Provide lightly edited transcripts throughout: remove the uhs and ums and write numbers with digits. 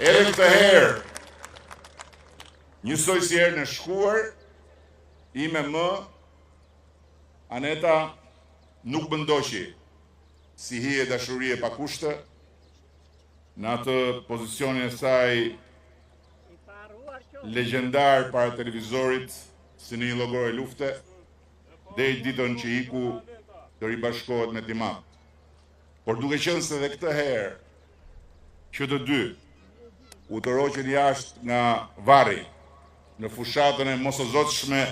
Edhe këtë herë, njësoj si herë në shkuar, ime më, Aneta nuk më ndoqi si hije dashurie pa kushte, në atë pozicionin e saj legjendar para televizorit, si në një llogore lufte, deri ditën që iku të ribashkohet me Timap. Por duke qenë se dhe këtë herë, që të dy u të roqen jashtë nga varri, në fushatën e mosozotshme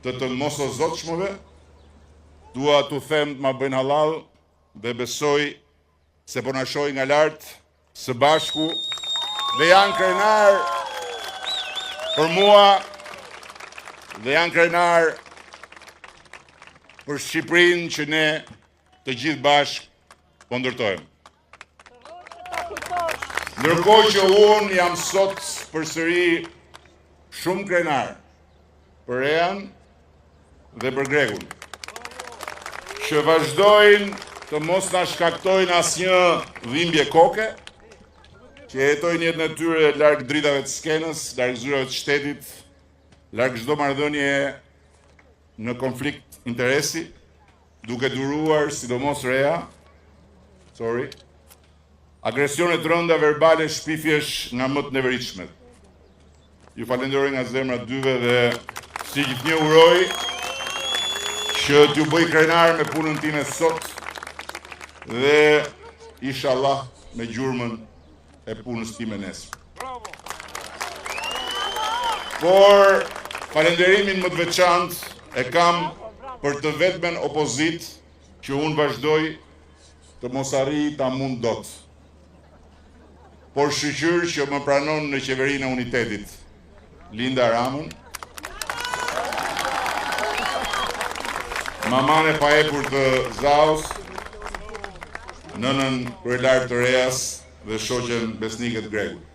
të mosozotshmëve, dua t'u them të ma bëjnë halal dhe besoj se po na shohin nga lart së bashku dhe janë krenar për mua dhe janë krenar për Shqipërinë që ne të gjithë bashkë po ndërtojmë. Ndërkohë që unë jam sot përsëri shumë krenar për Rean dhe për Gregun, që vazhdojnë të mos na shkaktojnë asnjë dhimbje koke, që jetojnë jetën e tyre larg dritave të skenës, larg zyrave të shtetit, larg çdo marrëdhënie në konflikt interesi, duke duruar sidomos Rea, agresione të rënda verbale, shpifjesh nga më të neveritshmet. Ju falenderoj nga zemra dyve dhe si gjithnjë uroj që t'ju bëj krenar me punën time sot dhe inshallah me gjurmën e punës time nesër. Por falenderimin më të veçantë e kam për të vetmen opozit që unë vazhdoj të mos arri ta mund dot. Por shoqër që më pranon në qeverinë e unitetit, Linda Ramën, maman e paepur të Zaus, nënën kryelar të Reas dhe shoqen besnike të Gregut.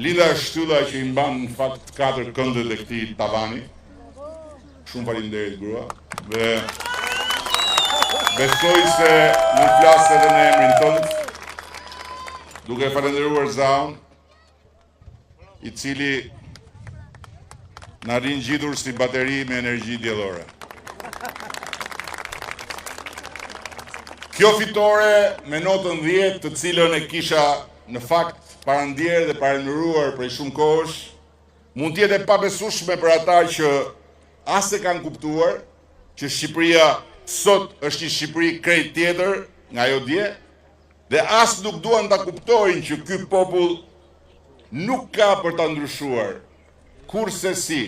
Linda është shtylla që i mban në fakt 4 këndët e këtij tavani. Shumë faleminderit grua dhe besoj se mund flas edhe në emrin tënd, duke falenderuar Zaun, i cili na ringjitur si bateri me energji diellore. Kjo fitore me notën 10, të cilën e kisha në fakt parandjerë dhe parandëruar prej shumë kohësh, mund t'jetë e pabesueshme për ata që as e kanë kuptuar që Shqipëria sot është një Shqipëri krejt tjetër nga ajo dje, dhe as nuk duan ta kuptojnë që ky popull nuk ka për ta ndryshuar kurse si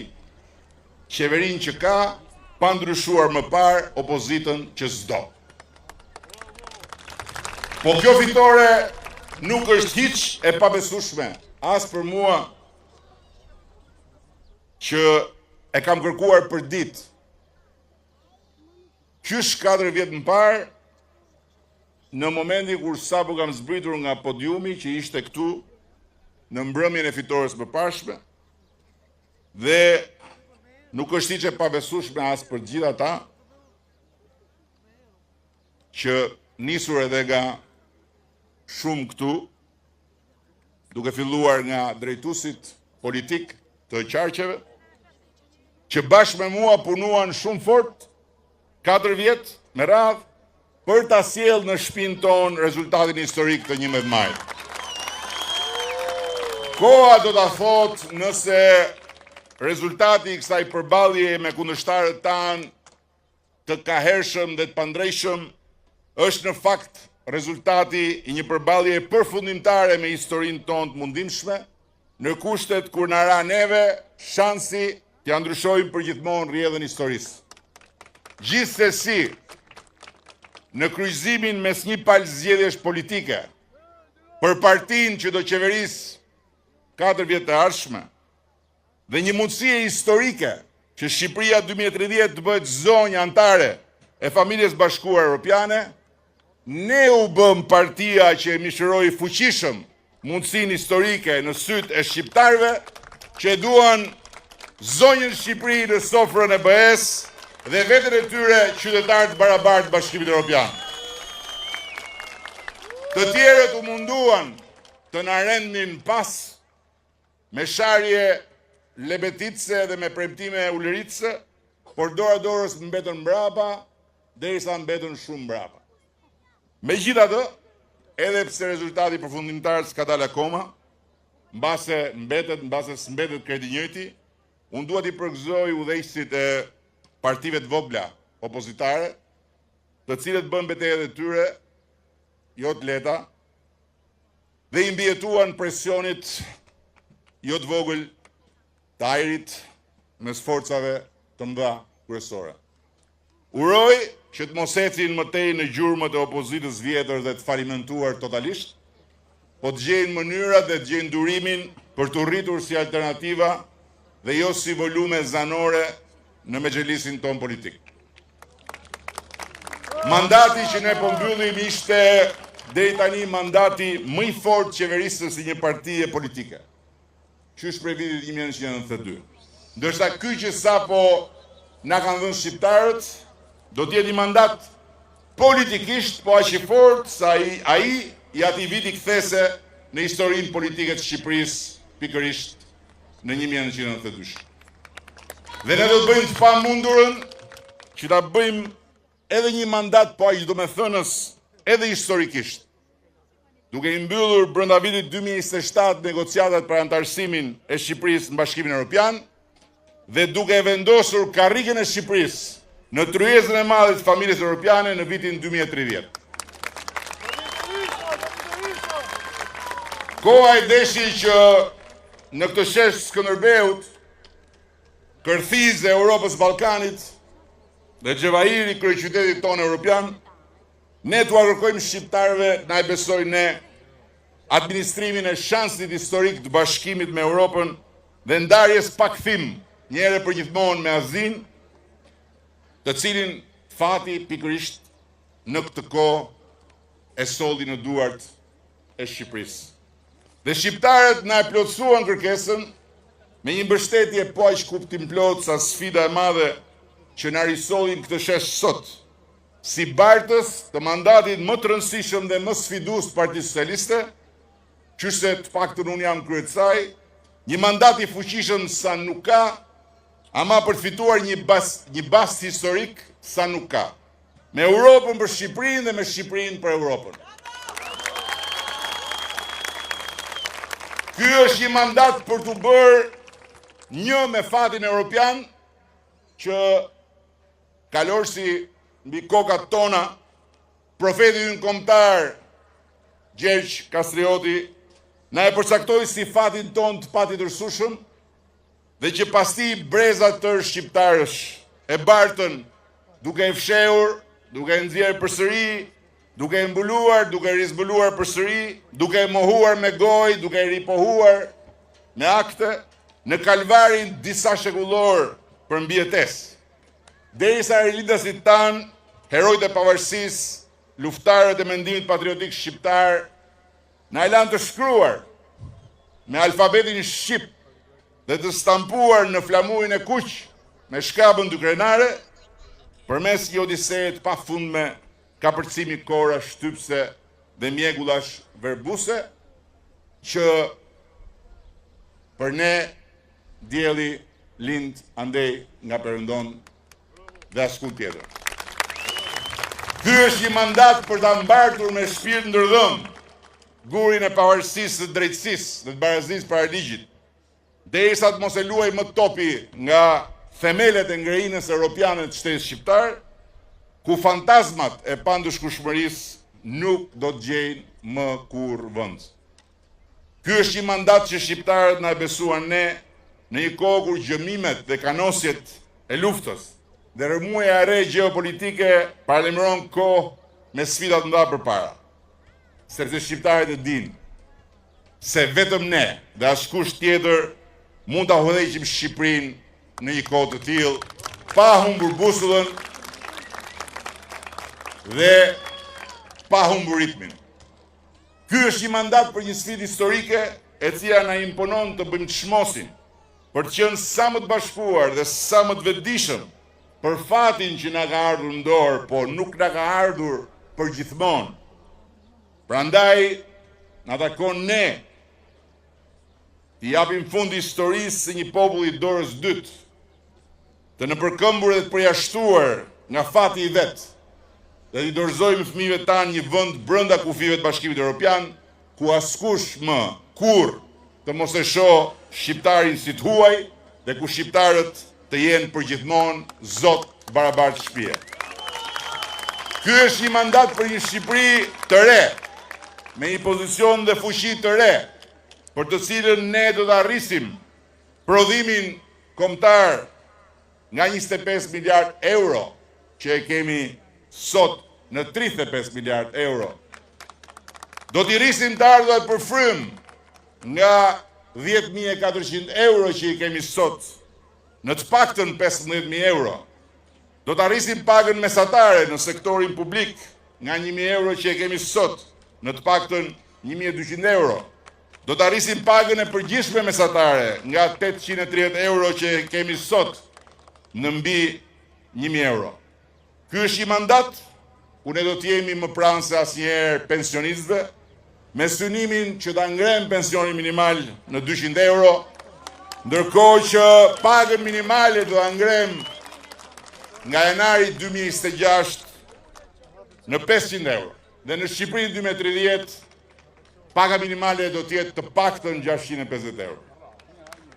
qeverinë që ka, pa ndryshuar më parë opozitën që s'do. Po kjo fitore nuk është hiç e pabesueshme as për mua që e kam kërkuar për ditë. Qysh 4 vjet më parë, në momentin kur sapo kam zbritur nga podiumi që ishte këtu në mbrëmjen e fitores së përparshme, dhe nuk është hiç e pabesueshme as për gjithë ata që nisur edhe nga shumë këtu, duke filluar nga drejtuesit politik të qarqeve, që bashkë me mua punuan shumë fort 4 vjet me radhë për ta sjellë në shtëpinë tonë rezultatin historik të 11 majit. Koha do ta thotë nëse rezultati i kësaj përballje me kundërshtarët tanë të kahershëm dhe të pandrejshëm është në fakt rezultati i një përballje përfundimtare me historinë tonë të mundimshme, në kushtet kur na ra neve shansi t'ja ndryshojmë përgjithmonë rrjedhën e historisë. Gjithsesi, në kryqëzimin mes një palë zgjedhjesh politike për partinë që do qeverisë 4 vjet të ardhshme dhe një mundësie historike që Shqipëria 2030 të bëhet zonjë antare e familjes bashkuar europiane, ne u bëm partia që e mishëroi fuqishëm mundësinë historike në sytë e shqiptarëve që duan zonjën Shqipëri në sofrën e BE-s dhe vetën e tyre qytetarë të barabartë Bashkimit Evropian. Të tjerët u munduan të na rendin pas me sharje lebetitse dhe me premtime uleritse, por dora dorës mbetën mbrapa, derisa mbetën shumë mbrapa. Megjithatë, edhe pse rezultati përfundimtar s'ka dalë akoma, mbase s'mbetet kredi njëjti, unë dua t'i përgëzoj udhëheqësit e partive të vogla opozitare, të cilët bën betejat e tyre jo të lehta dhe i mbijetuan presionit jo të vogël të ajrit mes forcave të mëdha kryesore. Uroj që të mos ecin më tej në gjurmët e opozitës vjetër dhe të falimentuar totalisht, po të gjejnë mënyrat dhe të gjejnë durimin për të rritur si alternativa dhe jo si volume zanore në mexhelisin ton politik. Mandati që ne po mbyllim ishte deri tani mandati më i fortë qeverisës si një partie politike. Qysh prej vitit 1992. Ndërsa ky që sapo na kanë dhënë shqiptarët, do të jetë një mandat politikisht po aq i fortë sa ai i atij viti kthese në historinë politike të Shqipërisë pikërisht në 1992. Dhe ne do të bëjmë të pamundurën që ta bëjmë edhe një mandat po aq domethënës edhe historikisht, duke i mbyllur brenda vitit 2027 negociatat për antarësimin e Shqipërisë në Bashkimin Evropian dhe duke vendosur karrikën e Shqipërisë në tryezën e madhe të familjes europiane në vitin 2030. Koha e deshi që në këtë shesh Skënderbeut, kërthizë e Europës Ballkanit dhe xhevairi kryeqytetit tonë europian, ne t'u kërkojmë shqiptarëve, na e besojnë ne, administrimin e shansit historik të bashkimit me Europën dhe ndarjes pa kthim një herë për gjithmonë me Azinë, të cilin fati pikërisht në këtë kohë e solli në duart e Shqipërisë. Dhe shqiptarët na e plotësuan kërkesën me një mbështetje po aq kuptimplot sa sfida e madhe që na risollin këtë shesh sot, si bartës të mandatit më të rëndësishëm dhe më sfidues të Partisë Socialiste, qyse të paktën unë jam kryet saj, një mandat i fuqishëm sa nuk ka, ama për të fituar një bast historik sa nuk ka. Me Europën për Shqipërinë dhe me Shqipërinë për Europën. Ky është një mandat për të bërë një me fatin europian që kalorsi mbi kokat tona, profeti ynë kombëtar Gjergj Kastrioti na e përcaktoi si fatin ton të patitërsueshëm dhe që pasti brezat tërë shqiptarësh e bartën duke e fshehur, duke e nxjerrë përsëri, duke e mbuluar, duke e rizbuluar përsëri, duke e mohuar me gojë, duke e ripohuar me akte në kalvarin disa shekullor për mbijetesë. Derisa rilindësit tanë, herojtë e pavarësisë, luftarët e mendimit patriotik shqiptar, na e lanë të shkruar me alfabetin shqip dhe të stampuar në flamurin e kuq me shkapën dy krenare, përmes një odiseje të pafundme, kapërcimi kora shtypse dhe mjegullash verbuse, që për ne dielli lind andej nga Perëndon dhe askull tjetër. Ky është një mandat për ta mbartur me shpirt ndërdhëm gurin e pavarësisë, të drejtësisë dhe të barazisë para ligjit, derisa të mos e luaj më topi nga themelet e ngrejinës europiane të shtetit shqiptar, ku fantazmat e pandushkueshmërisë nuk do të gjejnë më kurrë vend. Ky është një mandat që shqiptarët na e besuan ne në një kohë kur gjëmimet dhe kanosjet e luftës dhe rëmuja e re gjeopolitike paralajmëron kohë me sfida të mëdha përpara. Sepse shqiptarët e dinë se vetëm ne dhe askush tjetër mund ta udhëheqim Shqipërinë në një kohë të tillë, pa humbur busullën dhe pa humbur ritmin. Ky është një mandat për një sfidë historike e cila na imponon të bëjmë çmosin për të qenë sa më të bashkuar dhe sa më të vetëdijshëm për fatin që na ka ardhur në dorë, po nuk na ka ardhur për gjithmonë. Prandaj, na takon ne t'i japim fund historisë si një popull i dorës dytë, të nëpërkëmbur dhe të përjashtuar nga fati i vet, dhe t'i dorëzojmë fëmijëve tanë një vend brenda kufive të Bashkimit Evropian, ku askush më kurrë të mos e shoh shqiptarin si të huaj dhe ku shqiptarët të jenë përgjithmonë zot barabartë shtëpie. Ky është një mandat për një Shqipëri të re, me një pozicion dhe fuqi të re, për të cilën ne do të arrisim prodhimin kombëtar nga 25 miliard euro që e kemi sot në 35 miliard euro. Do t'i rrisim të ardhurat për frym nga 10.400 euro që i kemi sot në të paktën 15.000 euro. Do të arrisim pagën mesatare në sektorin publik nga 1.000 euro që e kemi sot në të paktën 1.200 euro. Do të arrisim pagën e përgjithshme mesatare nga 830 euro që e kemi sot në mbi 1.000 euro. Ky është një mandat ku ne do të jemi më pranë se asnjëherë pensionistëve, me synimin që ta ngrem pensionin minimal në 200 euro, ndërkohë që pagën minimale do ta ngrem nga janari 2026 në 500 euro. Dhe në Shqipërinë 2030, paga minimale do të jetë të paktën 650 euro.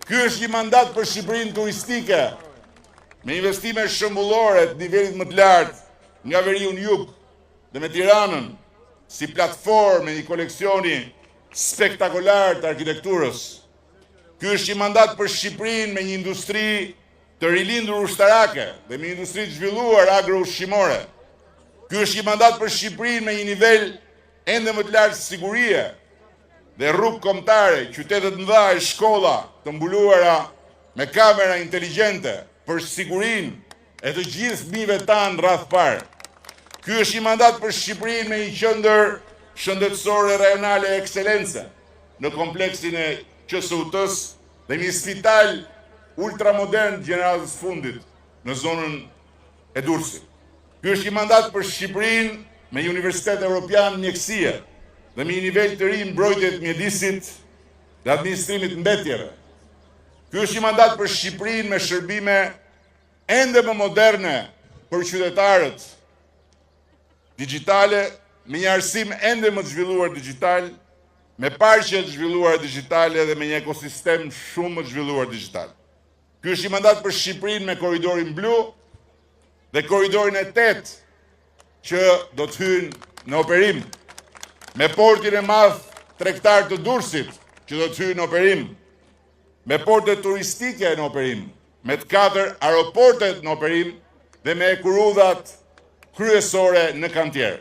Ky është një mandat për Shqipërinë turistike, me investime shëmbullore të nivelit më të lartë nga veriu në jug dhe me Tiranën si platformë me një koleksioni spektakolar të arkitekturës. Ky është një mandat për Shqipërinë me një industri të rilindur ushtarake dhe me industri të zhvilluar agro-ushqimore. Ky është një mandat për Shqipërinë me një nivel ende më të lartë sigurie dhe rrugë kombëtare, qytete të mëdha e shkolla të mbuluara me kamera inteligjente për sigurinë e të gjithë fëmijëve tanë rreth parë. Ky është një mandat për Shqipërinë me një qendër shëndetësore rajonale ekselence në kompleksin e QSUT-s dhe një spital ultramodern gjeneratës fundit në zonën e Durrësit. Ky është një mandat për Shqipërinë me një universitet evropian mjekësie dhe me një nivel të ri mbrojtje të mjedisit dhe administrimit mbetjeve. Ky është një mandat për Shqipërinë me shërbime ende më moderne për qytetarët digjitale, me një arsim ende më të zhvilluar digital, me parqe të zhvilluar digjitale dhe me një ekosistem shumë më të zhvilluar digital. Ky është një mandat për Shqipërinë me korridorin blu dhe korridorin e 8 që do të hyjnë në operim, me portin e madh tregtar të Durrësit që do të hyjnë në operim, me portet turistike në operim, me të 4 aeroportet në operim dhe me kurudhat kryesore në kantier.